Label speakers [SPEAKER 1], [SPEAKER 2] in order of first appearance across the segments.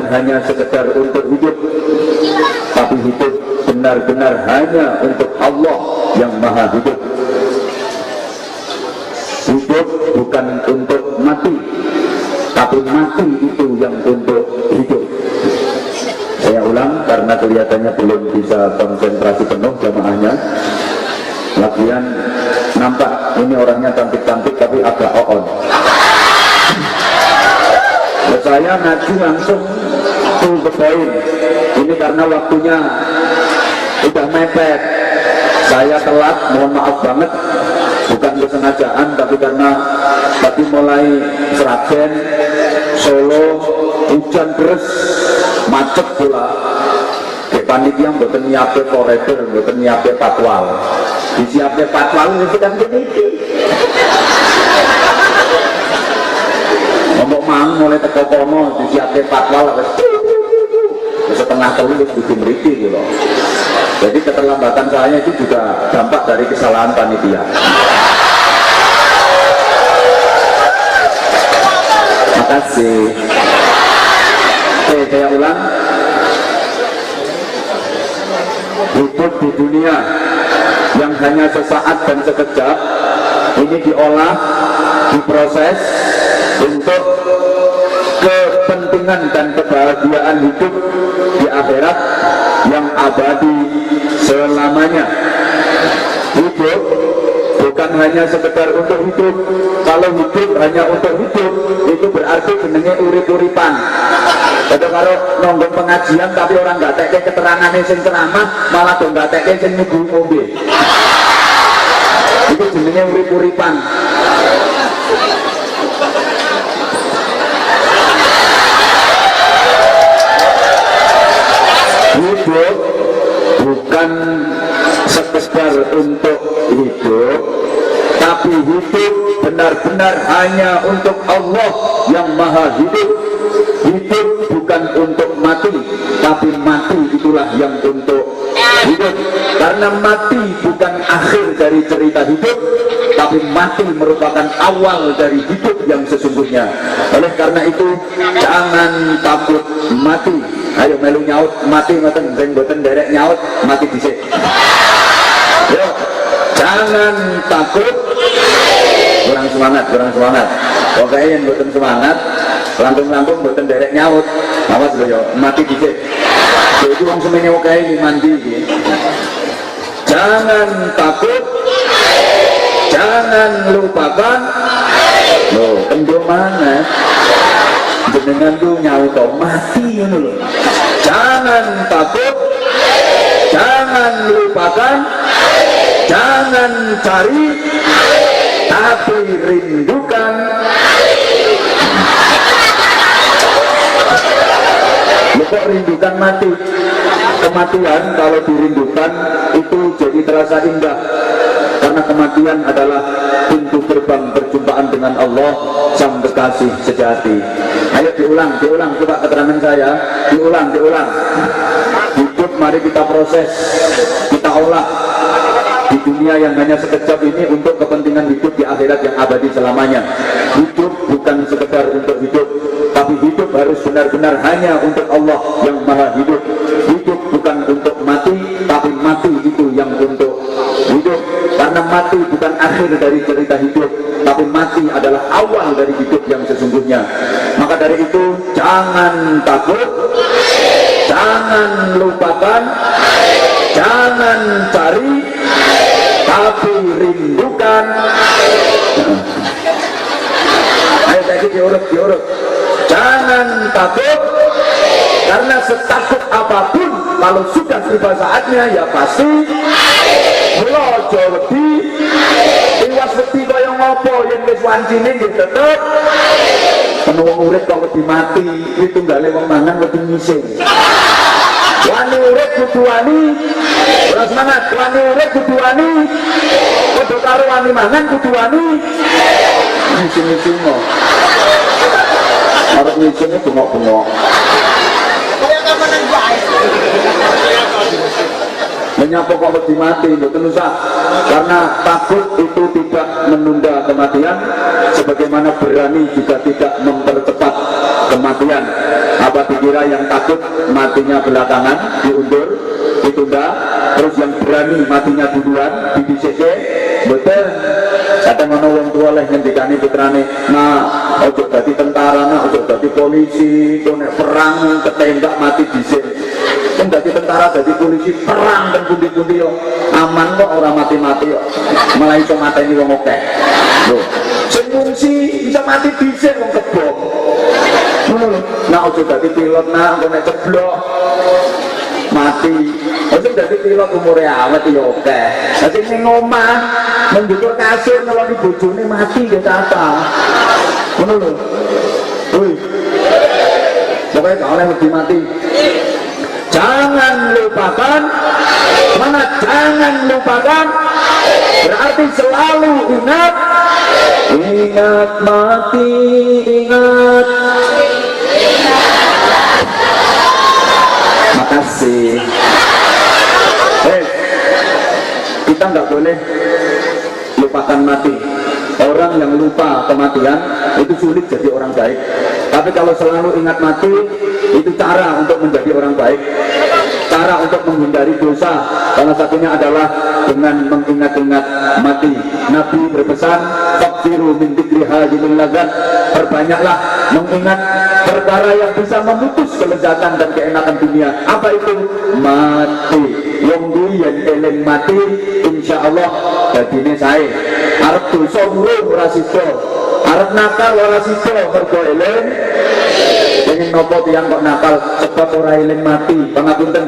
[SPEAKER 1] bukan hanya sekedar untuk hidup, tapi hidup benar-benar hanya untuk Allah yang maha hidup. Hidup bukan untuk mati, tapi mati itu yang untuk hidup. Saya ulang karena kelihatannya belum bisa konsentrasi penuh jamaahnya. Lagian nampak ini orangnya cantik-cantik tapi agak on. Saya ngaji langsung full ke poin. Ini karena waktunya udah mepet. Saya telat, mohon maaf banget. Bukan kesengajaan, tapi karena tadi mulai Seragen, Solo, hujan deras, macet pula. Panitia mboten nyiapke koridor, mboten nyiapke patwal. Disiapke patwal itu kan gini. Ngomong mang mulai teko kono disiapke patwal setengah telu wis kudu mriki gitu loh. Jadi keterlambatan saya itu juga dampak dari kesalahan panitia. Makasih. Oke, saya ulang. Hidup di dunia yang hanya sesaat dan sekejap ini diolah, diproses untuk kepentingan dan kebahagiaan hidup di akhirat yang abadi selamanya. Hidup bukan hanya sekedar untuk hidup. Kalau hidup hanya untuk hidup, itu berarti jenenge urip-uripan. Jadi kalau nongkrong pengajian tapi orang nggak teke keterangannya sing ceramah, malah dong nggak teke sing nyuguh ngombe. Itu jenenge urip-uripan. Hidup bukan sekedar untuk hidup, tapi hidup benar-benar hanya untuk Allah yang maha hidup. Hidup bukan untuk mati, tapi mati itulah yang untuk hidup. Karena mati bukan akhir dari cerita hidup, tapi mati merupakan awal dari hidup yang sesungguhnya. Oleh karena itu jangan takut mati. Ayo melu nyaut mati ngoten, sing mboten derek nyaut mati dhisik. Yo, jangan takut. Kurang semangat, kurang semangat. Pokoknya yang mboten semangat, lantung-lantung mboten derek nyaut. Awas lho yo, mati dhisik. Jadi wong semene oke iki mandi iki. Jangan takut. Jangan lupakan. Loh, kendho mana? Jenengan tuh nyaut mati ngono lho. Jangan takut, jangan lupakan, jangan cari, tapi rindukan. Lu kok rindukan mati? Kematian kalau dirindukan itu jadi terasa indah. Karena kematian adalah pintu gerbang perjumpaan dengan Allah sang kekasih sejati. Ayo diulang, diulang, coba keterangan saya. Diulang, diulang. Hidup mari kita proses, kita olah di dunia yang hanya sekejap ini untuk kepentingan hidup di akhirat yang abadi selamanya. Hidup bukan sekedar untuk hidup, tapi hidup harus benar-benar hanya untuk Allah yang maha hidup. Hidup bukan untuk mati, tapi mati itu yang untuk hidup. Karena mati bukan akhir dari cerita hidup, tapi mati adalah awal dari hidup yang sesungguhnya. Maka dari itu jangan takut, jangan lupakan, jangan cari, tapi rindukan. Ayo tadi diurut, diurut. Jangan takut, karena setakut apapun kalau sudah tiba saatnya ya pasti melojo wedi, iwas wedi kaya ngopo yang wis wancine nggih tetep penuh urip kok wedi mati kuwi tunggale wong mangan wedi ngising. Wani urip kudu wani, ora semangat, wani urip kudu wani, padha karo wani mangan kudu wani. Ngising-ngising kok. Arep ngising bengok-bengok. Menyapa kok wedi mati, mboten usah. Karena takut itu tidak menunda kematian, sebagaimana berani juga tidak mempercepat kematian. Apa dikira yang takut matinya belakangan, diundur, ditunda, terus yang berani matinya duluan, di DCC? Betul. Kata mana wong tua leh ngendikane putrane, nah ojo dadi tentara, nah ojo dadi polisi, konek perang ketembak mati dhisik. Kan dadi tentara, dadi polisi, perang dan pundi-pundi yo aman kok, ora mati-mati yo. Malah iso mateni wong akeh. Lho, sing ngungsi bisa mati dhisik wong kebok. Nah ojo dadi pilot, nah konek ceblok mati. Ojo dadi pilot umurnya awet ya oke. Dadi ning omah menjukur kasur nolongi bojone mati ya apa. Ngono lho. Woi. Pokoknya gak oleh lebih mati. Jangan lupakan, mana jangan lupakan, berarti selalu ingat. Ingat mati, ingat. Makasih. Kita nggak boleh lupakan mati. Orang yang lupa kematian itu sulit jadi orang baik. Tapi kalau selalu ingat mati, itu cara untuk menjadi orang baik, cara untuk menghindari dosa. Salah satunya adalah dengan mengingat-ingat mati. Nabi berpesan, "Faksiru min dzikri hadhil ladzat." Perbanyaklah mengingat perkara yang bisa memutus kelezatan dan keenakan dunia. Apa itu? Mati. Wong kuwi yen eling mati, insyaallah dadine sae. Arep dosa urung ora sida. Arep nakal ora sida mergo eling. Pengen nopo tiyang kok nakal sebab ora eling mati. Pangapunten.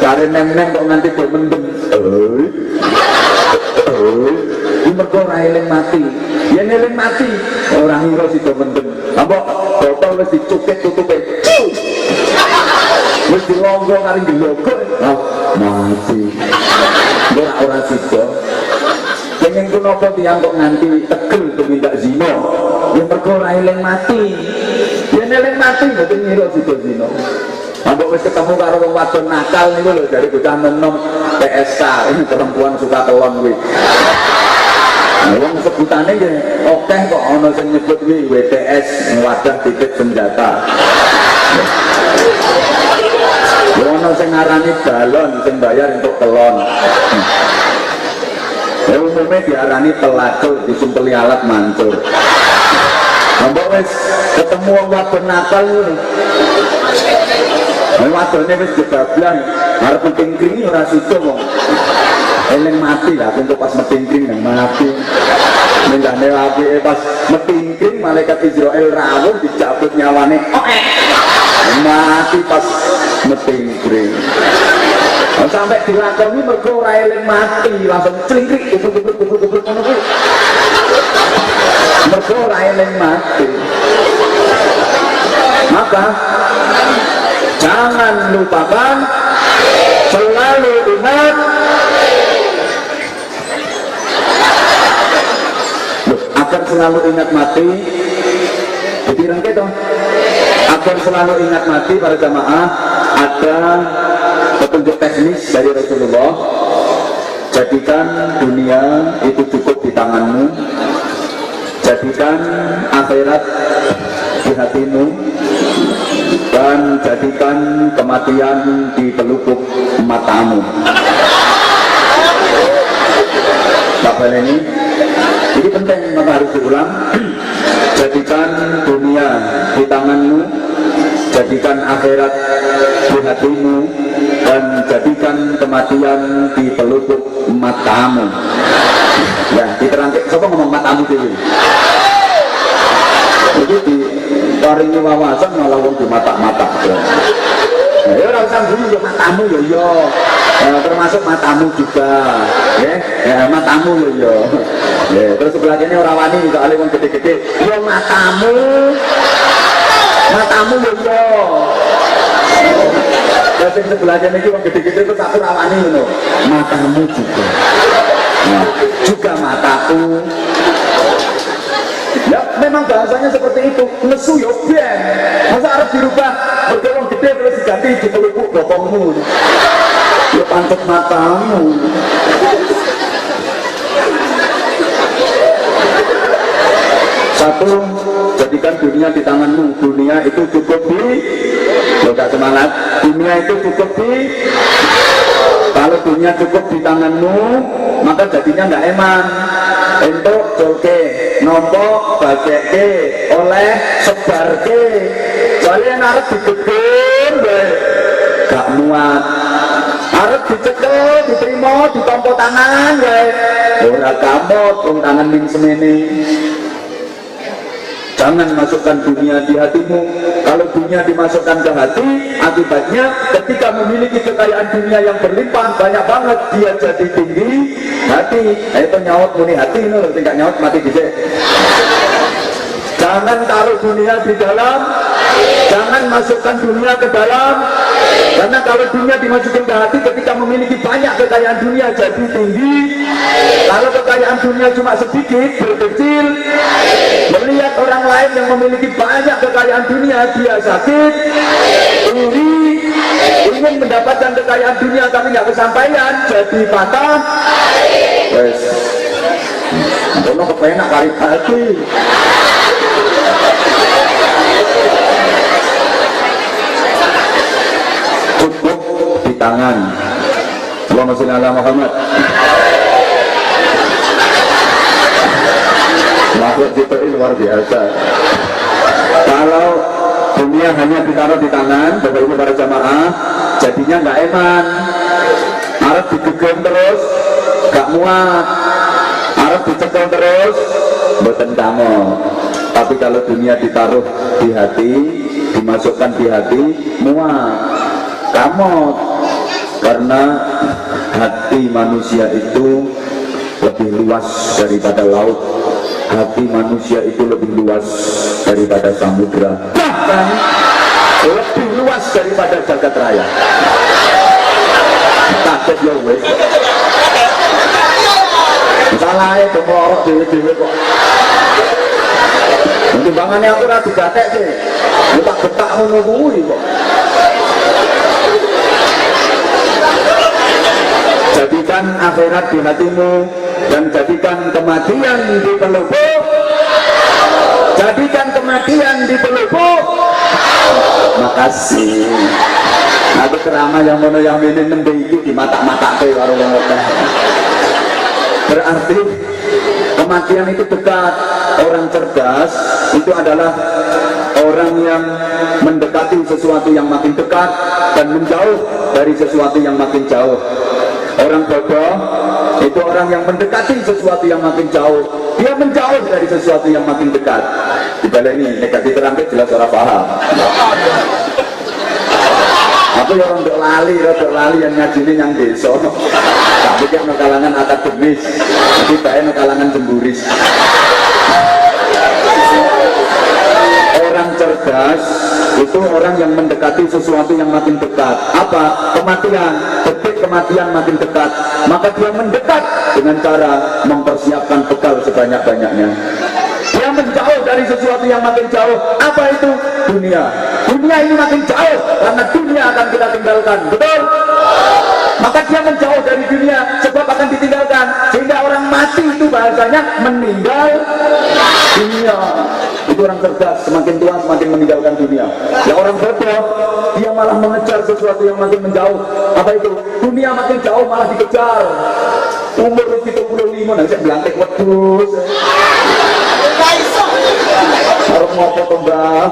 [SPEAKER 1] Jare neng-neng kok nganti do mendem. Iki mergo ora eling mati. Yen eling mati ora ngira sida mendem. Ambok botol wis dicukit tutupe. Wis dilonggo kari gelogok. Mati. Ora sida. Pengen ku nopo tiyang kok nganti tegel tumindak zina. Ya mergo ora eling mati. Yen eling mati mboten ngira sida zina. Ambok wis ketemu karo wong wadon nakal niku lho dari bocah nom PSK, ini perempuan suka kelon kuwi. Wong sebutane nggih akeh kok ana sing nyebut kuwi WTS, wadah titik senjata. Ono sing ngarani balon sing bayar untuk kelon. Ya umumnya diarani pelacur, disumpeli alat mancur. Ambok wis ketemu wong wadon nakal ngono. Wadone wis dibablang, arep metingkring ora sida wong. Eling mati lah untuk pas metingkring nang mati. Mendane apike pas metingkring malaikat Israel rawuh dicabut nyawane. Mati pas metingkring. Sampai dilakoni mergo ora eling mati, langsung clingkrik kubur-kubur ngono kuwi. Mergo ora eling mati. Maka jangan lupakan, selalu ingat. Agar selalu ingat mati, dipirang kita. Agar selalu ingat mati para jamaah, ada petunjuk teknis dari Rasulullah. Jadikan dunia itu cukup di tanganmu, jadikan akhirat di hatimu, dan jadikan kematian di pelupuk matamu. Bapak ini penting, maka harus diulang. Jadikan dunia di tanganmu, jadikan akhirat di hatimu, dan jadikan kematian di pelupuk matamu. Ya, diterangkan. Siapa ngomong matamu dulu? Jadi di waringi wawasan malah wong di mata-mata. Nah, ya ora usah guru ya matamu ya ya. Termasuk matamu juga. Ya, matamu ya ya. Ya, terus sebelah kene ora wani soalé wong gede-gede. Ya matamu. Matamu ya ya. Terus sebelah kene iki wong gede-gede terus aku ora wani ngono. Matamu juga. Nah, juga mataku. Ya memang bahasanya seperti itu. Nesu yo ben. Masa harus dirubah bergolong gede terus diganti di pelupuk bokongmu. Ya pancet matamu. Satu, jadikan dunia di tanganmu. Dunia itu cukup di gak semangat. Dunia itu cukup kalau dunia cukup di tanganmu, maka jadinya nggak eman. Untuk joke, nompo, bageke, oleh, sebarke. Soalnya narep digedun, gak muat. Harus dicekel, diterima, ditompo tangan, ora kamot, tangan min semene. Jangan masukkan dunia di hatimu. Kalau dunia dimasukkan ke hati, akibatnya ketika memiliki kekayaan dunia yang berlimpah banyak banget, dia jadi tinggi hati. Itu nyaut muni hati, tinggal nyaut mati dicek. Jangan taruh dunia di dalam, jangan masukkan dunia ke dalam. Karena kalau dunia dimasukin ke hati, ketika memiliki banyak kekayaan dunia jadi tinggi. Kalau kekayaan dunia cuma sedikit, berkecil, melihat orang lain yang memiliki banyak kekayaan dunia, dia sakit, iri, ingin mendapatkan kekayaan dunia tapi nggak kesampaian, jadi patah. Wes, kono kepenak kali hati. Cukup di tangan. Allahumma sholli ala Muhammad. Makhluk itu luar biasa. Kalau dunia hanya ditaruh di tangan, Bapak Ibu para jamaah, jadinya nggak eman. Harus digegem terus, nggak muat. Harus dicekel terus, mboten kamu. Tapi kalau dunia ditaruh di hati, dimasukkan di hati, muat. Kamu, karena hati manusia itu lebih luas daripada laut. Hati manusia itu lebih luas daripada samudra, bahkan lebih luas daripada jagat raya. Takut ya wes. Salahnya kemorok dewe-dewe kok. Timbangannya aku rada gatek sih. Lu tak betak ngono kuwi kok. Jadikan akhirat di hatimu dan jadikan kematian di pelupuk. Jadikan kematian di pelupuk. Makasih. Aku ceramah yang mono yang ini nembe iki di mata-mata ke karo wong akeh. Berarti kematian itu dekat. Orang cerdas itu adalah orang yang mendekati sesuatu yang makin dekat dan menjauh dari sesuatu yang makin jauh. Orang bodoh itu orang yang mendekati sesuatu yang makin jauh, dia menjauh dari sesuatu yang makin dekat. Di balik ini negatif terangkat jelas orang paham. Aku yang untuk lali yang ngajinin yang desa. Tapi kan kalangan akademis, tapi baik kalangan jemburis. Orang cerdas itu orang yang mendekati sesuatu yang makin dekat. Apa? Kematian. Detik kematian makin dekat, maka dia mendekat dengan cara mempersiapkan bekal sebanyak-banyaknya. Dia menjauh dari sesuatu yang makin jauh. Apa itu? Dunia. Dunia ini makin jauh karena dunia akan kita tinggalkan. Betul? Maka dia menjauh dari dunia sebab akan ditinggalkan. Sehingga orang mati itu bahasanya meninggal dunia. Itu orang cerdas, semakin tua semakin meninggalkan dunia. Ya orang bodoh, dia malah mengejar sesuatu yang makin menjauh. Apa itu? Dunia makin jauh malah dikejar. Umur 75 nanti belantik wedus. Harus ngopo to Mbah.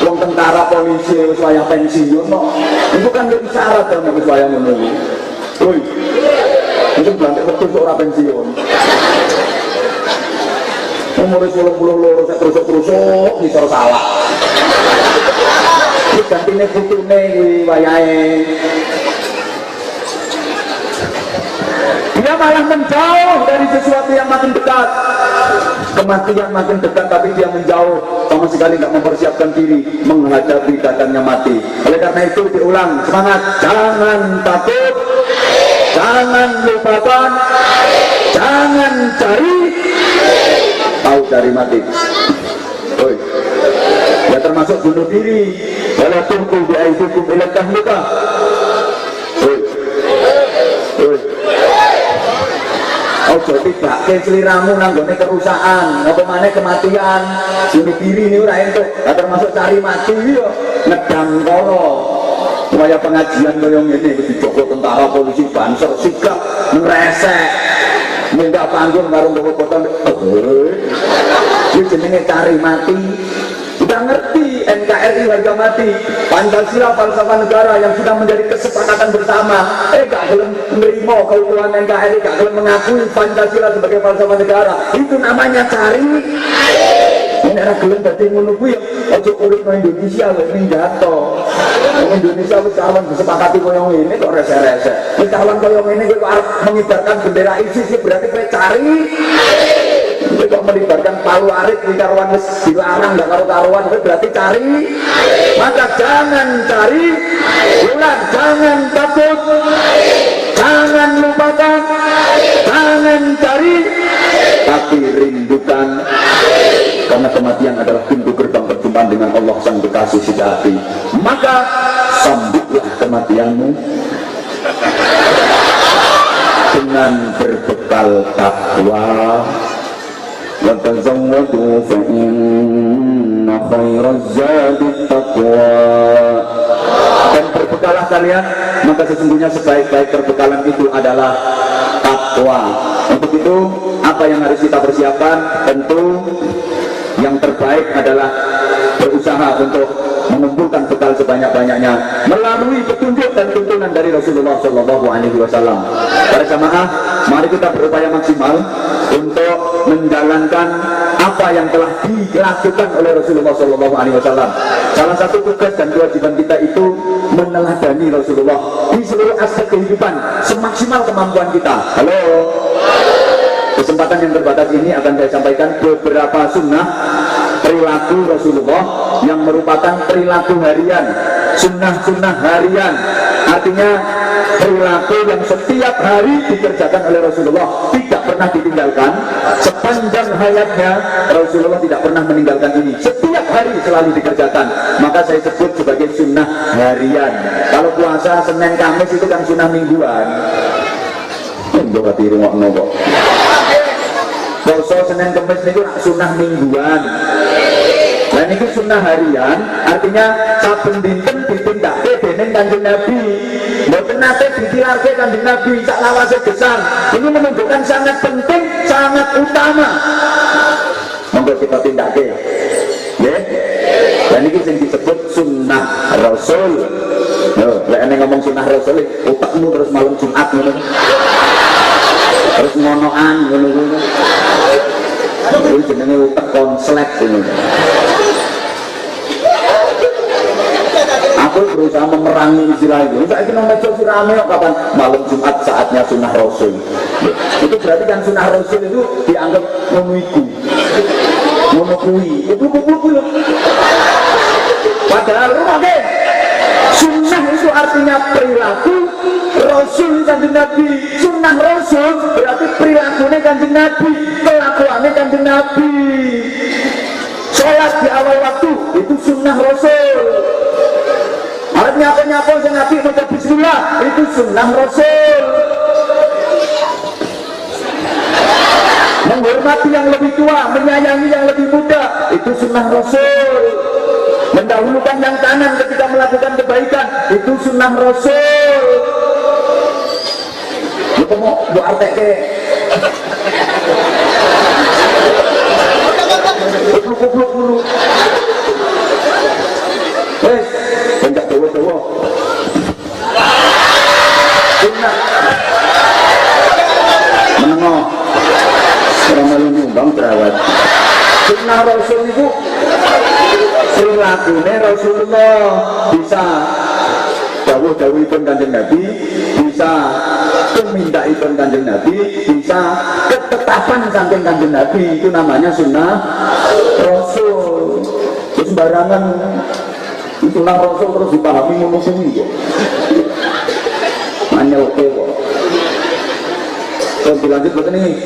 [SPEAKER 1] Wong tentara polisi wis wayah pensiun kok. Itu kan lebih syarat kan wis wayah ngono iki. Woi. Itu belantik wedus ora pensiun. Umur 82 saya terusuk-terusuk ngisor salah. Iki gantine putune kuwi wayahe. Dia malah menjauh dari sesuatu yang makin dekat. Kematian makin dekat tapi dia menjauh, sama sekali nggak mempersiapkan diri menghadapi datangnya mati. Oleh karena itu diulang, semangat, jangan takut, jangan lupakan, jangan cari tahu dari mati. Oi. Ya termasuk bunuh diri. Wala tulqu bi aydikum ila tahlukah. Oi. Oi. ojo tibake sliramu nanggone kerusakan, apa maneh kematian. Bunuh diri niku ora entuk, termasuk cari mati yo ngedang kono. Supaya pengajian kaya ngene wis dijogo tentara polisi banser sigap ngresek. Minta panggung karo foto. Iki jenenge cari mati. Kita ngerti NKRI harga mati, Pancasila falsafah negara yang sudah menjadi kesepakatan bersama. Gak gelem menerima keutuhan NKRI, gak gelem mengakui Pancasila sebagai falsafah negara. Itu namanya cari. Ini era gelem dadi ngono kuwi ya aja urip nang Indonesia lho ning jatuh. Indonesia wis calon disepakati koyo ngene kok rese-rese. Wis calon koyo ngene kok arep mengibarkan bendera ISIS berarti kowe cari. Kok melibatkan palu arit di karuan dilarang gak karu-karuan berarti cari. Maka jangan cari, ulang jangan takut, jangan lupakan, jangan cari, tapi rindukan, karena kematian adalah pintu gerbang perjumpaan dengan Allah sang kekasih sejati. Maka sambutlah kematianmu dengan berbekal takwa. وَتَزَوَّدُوا فَإِنَّ خَيْرَ الزَّادِ التَّقْوَى. Dan berbekalah kalian, maka sesungguhnya sebaik-baik perbekalan itu adalah takwa. Untuk itu, apa yang harus kita persiapkan? Tentu yang terbaik adalah berusaha untuk mengumpulkan bekal sebanyak-banyaknya melalui petunjuk dan tuntunan dari Rasulullah SAW. Para jamaah, mari kita berupaya maksimal untuk menjalankan apa yang telah dilakukan oleh Rasulullah SAW. Salah satu tugas dan kewajiban kita itu meneladani Rasulullah di seluruh aspek kehidupan semaksimal kemampuan kita. Halo. Kesempatan yang terbatas ini akan saya sampaikan beberapa sunnah perilaku Rasulullah yang merupakan perilaku harian, sunnah-sunnah harian. Artinya perilaku yang setiap hari dikerjakan oleh Rasulullah, tidak pernah ditinggalkan. Sepanjang hayatnya Rasulullah tidak pernah meninggalkan ini, setiap hari selalu dikerjakan. Maka saya sebut sebagai sunnah harian. Kalau puasa Senin Kamis itu kan sunnah mingguan. Coba dirungokno kok. Puasa Senin Kamis itu sunnah mingguan. Dan itu sunnah harian, artinya saben dinten ditindakake dening Kanjeng Nabi. Mboten nate ditilarke Kanjeng Nabi sak lawase gesang. Ini menunjukkan sangat penting, sangat utama. Monggo kita tindakake. Nggih. Dan iki sing disebut sunnah Rasul. Yo, lek ene ngomong sunnah Rasul, otakmu terus malam Jumat ngono. Terus ngonoan ngono-ngono. Itu jenenge utek konslet ngono. Aku berusaha memerangi istilah itu. Saya kira meja rame kapan malam Jumat saatnya sunnah Rasul. Itu berarti kan sunnah Rasul itu dianggap ngono kuwi. Itu kuwi. Padahal rumahnya sunnah itu artinya perilaku Rasul Kanjeng Nabi. Sunnah Rasul berarti perilakunya Kanjeng Nabi, kelakuannya Kanjeng Nabi. Sholat di awal waktu itu sunnah Rasul. Harus nyapa-nyapa sing Nabi baca bismillah itu sunnah Rasul. Menghormati yang lebih tua, menyayangi yang lebih muda itu sunnah Rasul. Mendahulukan yang kanan ketika melakukan kebaikan itu sunnah Rasul. Itu mau doa teke. Kupluk-kupluk dulu. Wes, enggak dawa-dawa. Sunnah. Menengok. Orang malu nyumbang terawat. Sunnah Rasul itu perilakunya Rasulullah bisa dawuh-dawuhipun Kanjeng Nabi, bisa pemintaipun Kanjeng Nabi, bisa ketetapan saking Kanjeng Nabi. Itu namanya sunnah Rasul. Terus sembarangan sunnah Rasul terus dipahami ngono kuwi kok. Manyoke kok. Terus dilanjut begini.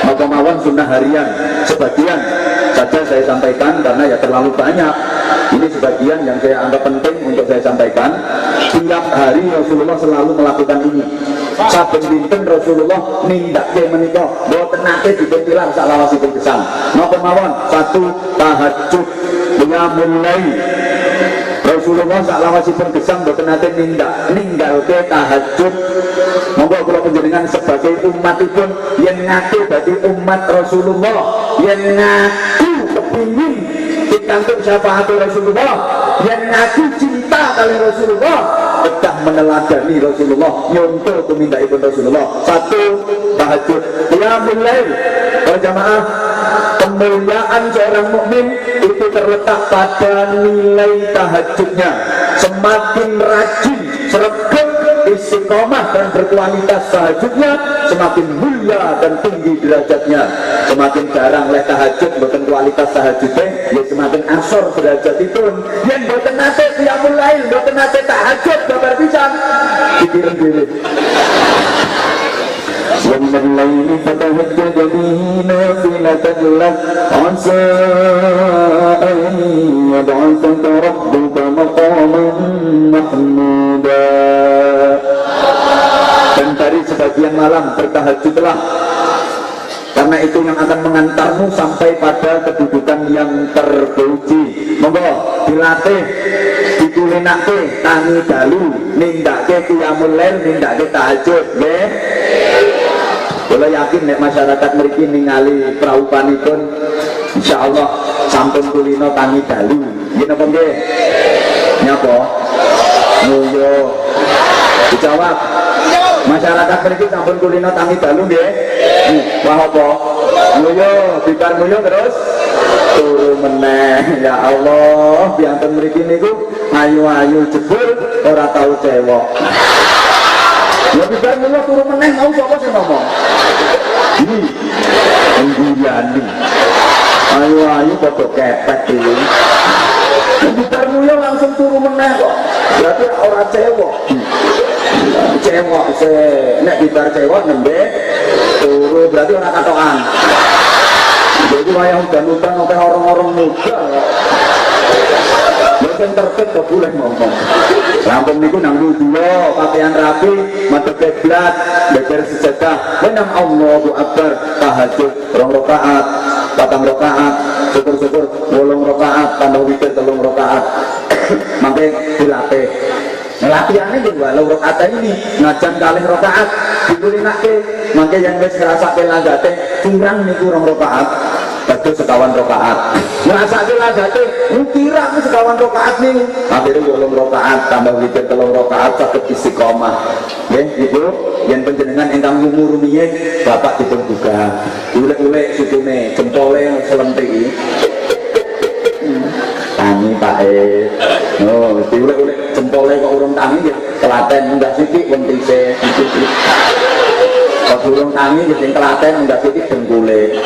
[SPEAKER 1] Maka mawon sunnah harian sebagian saja saya sampaikan karena ya terlalu banyak. Ini sebagian yang saya anggap penting untuk saya sampaikan. Tinggal Setiap hari Rasulullah selalu melakukan ini. Saben dinten Rasulullah nindakke menika mboten nate dipentilan salawasipun gesang. Napa mawon? Satu, tahajud, qiyamul lail. Rasulullah salawasipun gesang mboten nate ninggalke tahajud. Monggo kula panjenengan sebagai umatipun yen ngaku dadi umat Rasulullah, yen ngaku kepingin pikantuk syafaat Rasulullah, yen ngaku cinta kali Rasulullah, kedah meneladani Rasulullah, nyontoh tumindaipun Rasulullah. Satu, tahajud, qiyamul lail. Berjamaah, kemuliaan seorang mukmin itu terletak pada nilai tahajudnya. Semakin rajin, sregep, istiqomah dan berkualitas tahajudnya, semakin mulia dan tinggi derajatnya. Semakin jarang leh tahajud boten kualitas tahajudnya, ya semakin asor derajatipun. Yen boten nate qiyamul lail, boten nate tahajud kabar pisan pikiran dhewe. ومن الليل فتهجد به نافلة لك عسى أن يبعثك ربك مقاما محمودا. Dan dari sebagian malam bertahajudlah, karena itu yang akan mengantarmu sampai pada kedudukan yang terpuji. Monggo dilatih, dikulinake tangi dalu, nindake qiyamul lail, nindake tahajud, nggih. Kula yakin nek masyarakat mriki ningali praupanipun insyaallah sampun kulino tangi dalu. Nggih napa nggih? Nyapa? Ngoyo. Dijawab. Masyarakat mriki sampun kulino tangi dalu nggih? Wah apa? Ngoyo, bibar ngoyo terus turu meneh. Ya Allah, biyanten mriki niku ayu-ayu jebul ora tau cewek. Ya bibar ngoyo turu meneh mau sapa sing ngomong? Ini ngguyani. Ayu-ayu padha kepet iki. Bibar ngoyo langsung turu meneh kok. Berarti ora cewek. Cewek se nek bibar cewek nembe turu berarti ora katokan. Jadi wayah udan-udan akeh orang-orang muda. Mungkin tertib kok boleh ngomong. Lampung niku nang dua, pakaian rapi, madhep kiblat, beber sejadah, menang Allahu Akbar, tahajud 2 rakaat, 4 rakaat, syukur-syukur 8 rakaat, tambah witir 3 rakaat. Mangke dilatih. Latihannya juga 2 rakaat ini ngajan kalih rakaat dikulinake, mangke yang wis ngrasake langgate kurang niku 2 rakaat. Bagus 1 rakaat. Ngrasake langgate kirang 1 rakaat niku. Akhire 8 rakaat tambah witir 3 rakaat saged istiqomah. Nggih, Ibu, yen panjenengan ingkang umur rumiyin bapak dipun buka. Ulek-ulek sukune, jempole selentri. Tangi Pak oh, diulek-ulek jempole kok urung tangi ya telaten munggah sithik wentise. Kok urung tangi ya sing telaten munggah sithik dengkule.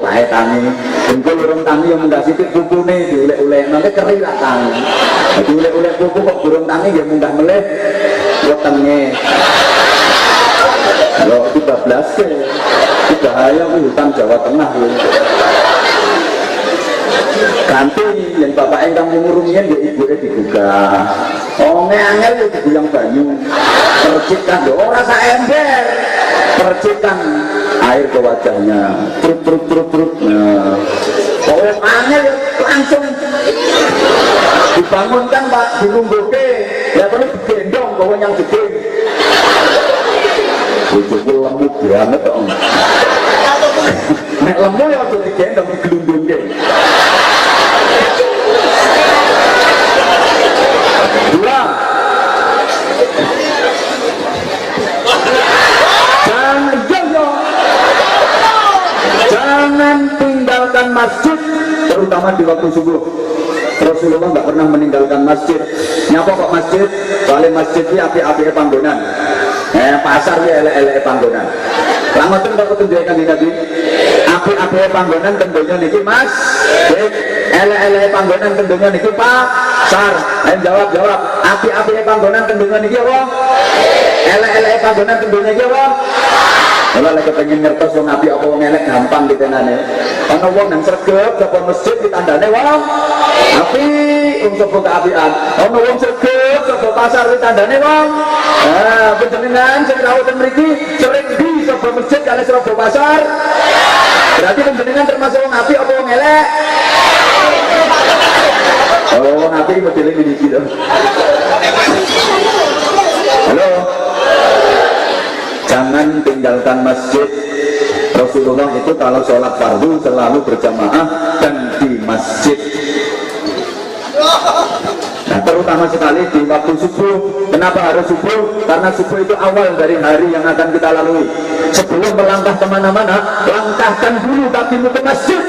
[SPEAKER 1] Pae tangi, dengkul urung tangi ya munggah sithik pupune diulek-ulek nanti keri lah tangi. Diulek-ulek pupu kok urung tangi ya munggah meleh wetenge. Lho 13 ke. Bahaya kuwi hutan Jawa Tengah kuwi. Ganti yang bapak ingkang umur rumiyin ya ibuke dibuka. Angel ya diguyang banyu. Percikkan lho ora sak ember. Percikkan air ke wajahnya. Truk. Nah. Oh, angel ya langsung dibangunkan Pak, dilungguhke. Ya perlu digendong bawa yang gede. Bojoku lemu banget kok. Nek lemu ya aja digendong digelundungke. Jangan tinggalkan masjid, terutama di waktu subuh. Rasulullah nggak pernah meninggalkan masjid. Nyapa kok masjid? Soalnya masjid ini api-api panggonan. Pasar ini ele-ele panggonan. Langsung tak ketunjukkan di Nabi. Api-api panggonan tentunya niki mas. Ele-ele panggonan tentunya niki pasar. Ayo jawab. Api-api panggonan tentunya niki apa? Ele-ele panggonan tentunya niki apa? Kalau lagi pengen ngertos wong api apa wong elek gampang ditenane. Ana wong nang sregep saka masjid ditandane wong api, wong sapa keapian. Ana wong sregep saka pasar tandane wong. Nah, panjenengan sing rawuh ten mriki sering di sapa masjid kali sapa pasar. Berarti panjenengan termasuk wong apik apa wong elek? Oh, wong apik modele iki to. Halo. Jangan tinggalkan masjid. Rasulullah itu kalau sholat fardu selalu berjamaah dan di masjid. Nah, terutama sekali di waktu subuh. Kenapa harus subuh? Karena subuh itu awal dari hari yang akan kita lalui. Sebelum melangkah kemana-mana, langkahkan dulu kakimu ke masjid,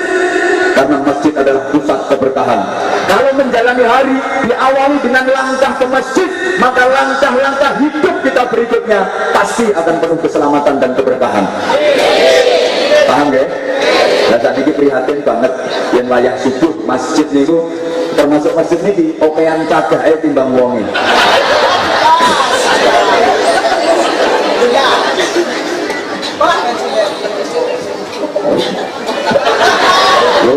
[SPEAKER 1] karena masjid adalah pusat keberkahan. Kalau menjalani hari diawali dengan langkah ke masjid, maka langkah-langkah hidup kita berikutnya pasti akan penuh keselamatan dan keberkahan. Paham ya? Nah, saat ini prihatin banget yang wayah subuh masjid niku, termasuk masjid ini okean cagahe timbang wonge. Yo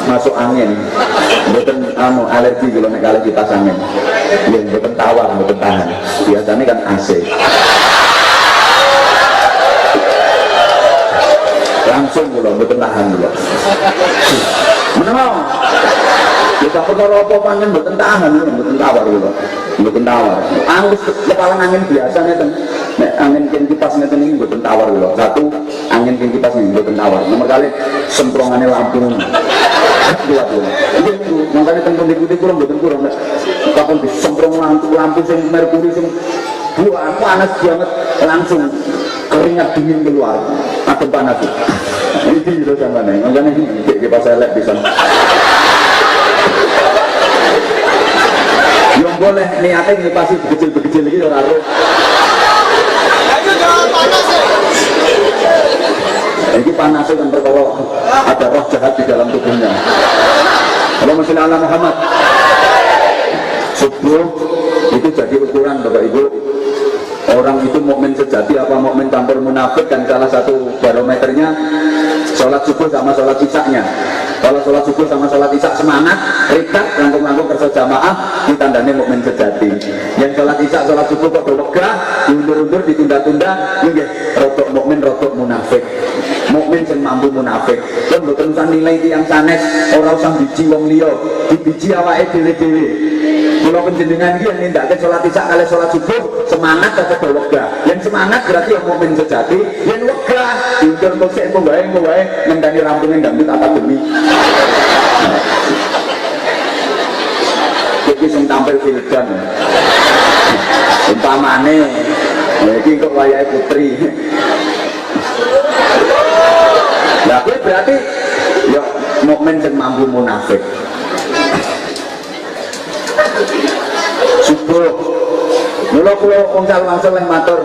[SPEAKER 1] masuk angin, mboten alergi kalau nek alergi pas angin. Nggih mboten tawar, mboten tahan. Biasanya kan AC. Langsung kula mboten tahan kula. Menawa kita perkara apa panen mboten tahan, mboten tawar kula. Mboten tawar. Angus kepalan angin biasanya ten nek angin kin kipas ngeten iki mboten tawar kula. Satu angin kin kipas iki mboten tawar. Nomor kali semprongane lampu. Kuat kula. Iki mangkane ten pundi-pundi kula mboten kurang nek kapan disemprong lampu sing merkuri sing buah panas banget langsung keringat dingin keluar. Adem panas. Ini lho sampeyan. Mangkane iki kipas elek pisan. Yang boleh niatnya ini pasti bekecil-bekecil lagi orang roh. Ini panasnya kan berkala ada roh jahat di dalam tubuhnya. Allahumma sholli ala Muhammad. Subuh itu jadi ukuran Bapak Ibu. Orang itu mukmin sejati apa mukmin campur munafik, kan salah satu barometernya sholat subuh sama sholat isya-nya. Kalau sholat subuh sama sholat isya semangat, rikat, langkung-langkung kerja jamaah, ditandanya mukmin sejati. Yang sholat isya, sholat subuh kok berwegah, diundur-undur, ditunda-tunda, ini rotok mukmin, rotok munafik. Mukmin sing mampu munafik. Kan mboten usah nilai tiyang sanes, ora usah biji wong liya, dibiji awake dhewe-dhewe. Kula panjenengan iki nindakake sholat isya kali sholat subuh semangat atau berwegah. Yang semangat berarti yang mukmin sejati, yang wegah diundur kosek wae ngendani rampungin dangdut akademi. Iki sing tampil fildan. Umpamane iki kok wayahe putri. Lah kuwi berarti ya mukmin sing mampu munafik. Subuh mula kula wong-wong yang matur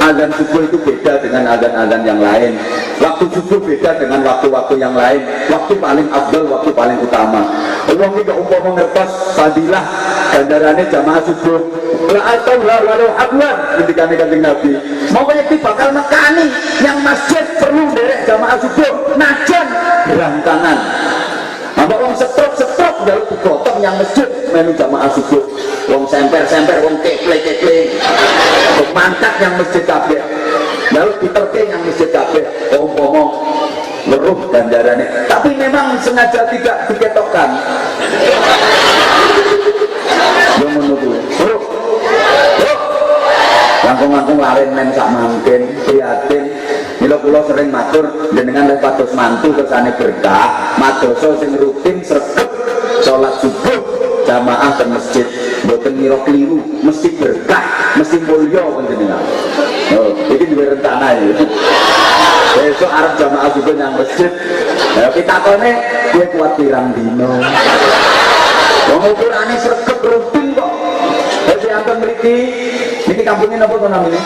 [SPEAKER 1] azan subuh itu beda dengan azan-azan yang lain. Waktu subuh beda dengan waktu-waktu yang lain. Waktu paling afdal, waktu paling utama. Wong iki umpama ngertos fadilah gandarane jamaah subuh. La atauha walau hablan ngendikane Kanjeng Nabi. Mongko iki bakal nekani yang masjid perlu nderek jamaah subuh najan berantangan. Apa wong setruk jaluk digotong yang masjid melu jamaah subuh. Wong semper-semper, wong keple-keple. Wong mantap yang masjid kabeh. Lalu diterke yang masjid kabeh. Umpama weruh gandarane. Tapi memang sengaja tidak diketokkan. Yo ngono kuwi. Langkung-langkung laren men sak mangken, prihatin. Mila kula sering matur jenengan lek pados mantu kersane berkah, madosa sing rutin sregep salat subuh jamaah ke masjid, mboten ngira kliru, mesti berkah, mesti mulya panjenengan. Oh, iki duwe rencana ya. Besok arep jamaah subuh nang masjid. Lah pitakone kowe kuat pirang dino. Wong ukurane sregep rutin kok. Dadi anten mriki niki kampungnya napa to namine?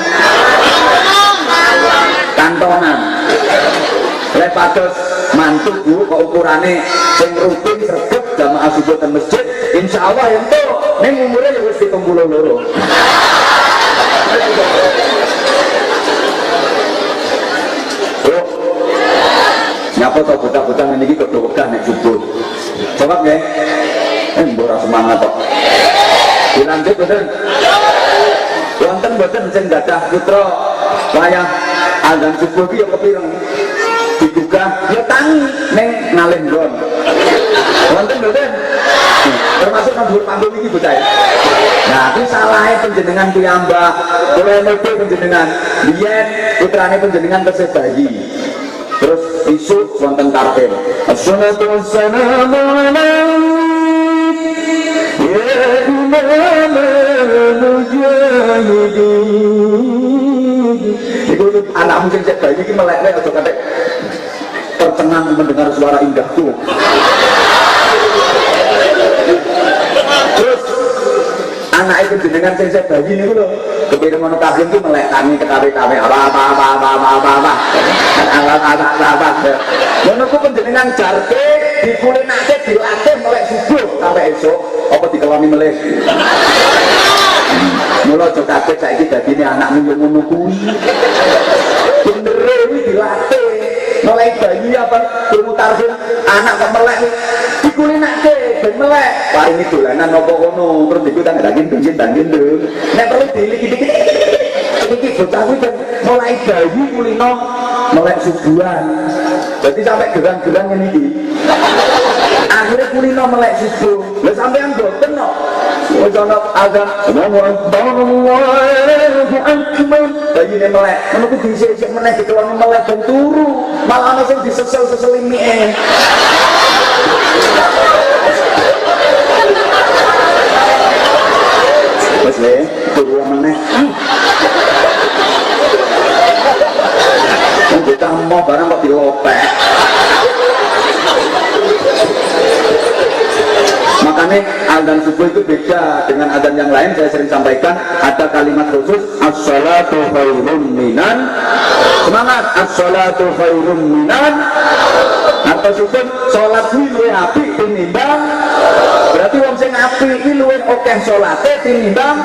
[SPEAKER 1] Kantonan. Lek pados mantu Bu kok ukurane sing rutin sregep jamaah subuh ten masjid, insyaallah entuk ning umure ya wis 72. Nyapa to bocah-bocah ngene iki kok wegah nek subuh. Coba nggih. Mbok ora semangat kok. Dilanjut bener. wonten mboten sing gadah putra wayah azan subuh ki ya kepireng digugah ya tangi ning ngalih nggon wonten mboten termasuk nang panggung iki bocah. Nah, iki salahe panjenengan piyambak. Kula niki panjenengan biyen putrane panjenengan tesih bayi. Terus isuk wonten tarhim. Assalatu wassalamu alaik ya imamul mujahidin. Iku anakmu sing cek bayi iki melek-melek aja katek tercengang mendengar suara indahku. Terus anak itu jenengan sing bayi niku lho kepireng ngono tahlim ku melek kami ketawe-tawe apa ngono ku panjenengan jarke dikulinake dilatih melek subuh sampai esuk apa dikeloni melek mula aja kaget saiki dadine anakmu yo ngono kuwi bener iki dilatih mulai bayi apa mutarhim anak kok melek dikulinake ben melek paringi dolanan apa kono terus iku tak daging nek perlu dilik-dilik iki bocah kuwi mulai bayi kulino melek subuhan jadi sampai gerang-gerang ngene iki akhirnya kulino melek subuh lha sampean boten no wis ana azan Allahu akbar bayi ne melek ngono ku disik-sik meneh dikeloni melek ben turu malah ana sing disesel-sesel imike wis le turu meneh kita mau barang kok dilopek makanya azan subuh itu beda dengan azan yang lain. Saya sering sampaikan ada kalimat khusus as-salatu khairun minan semangat as-salatu khairun minan atau susun sholat ini luwih apik tinimbang berarti wong sing apik iki luwih akeh salate tinimbang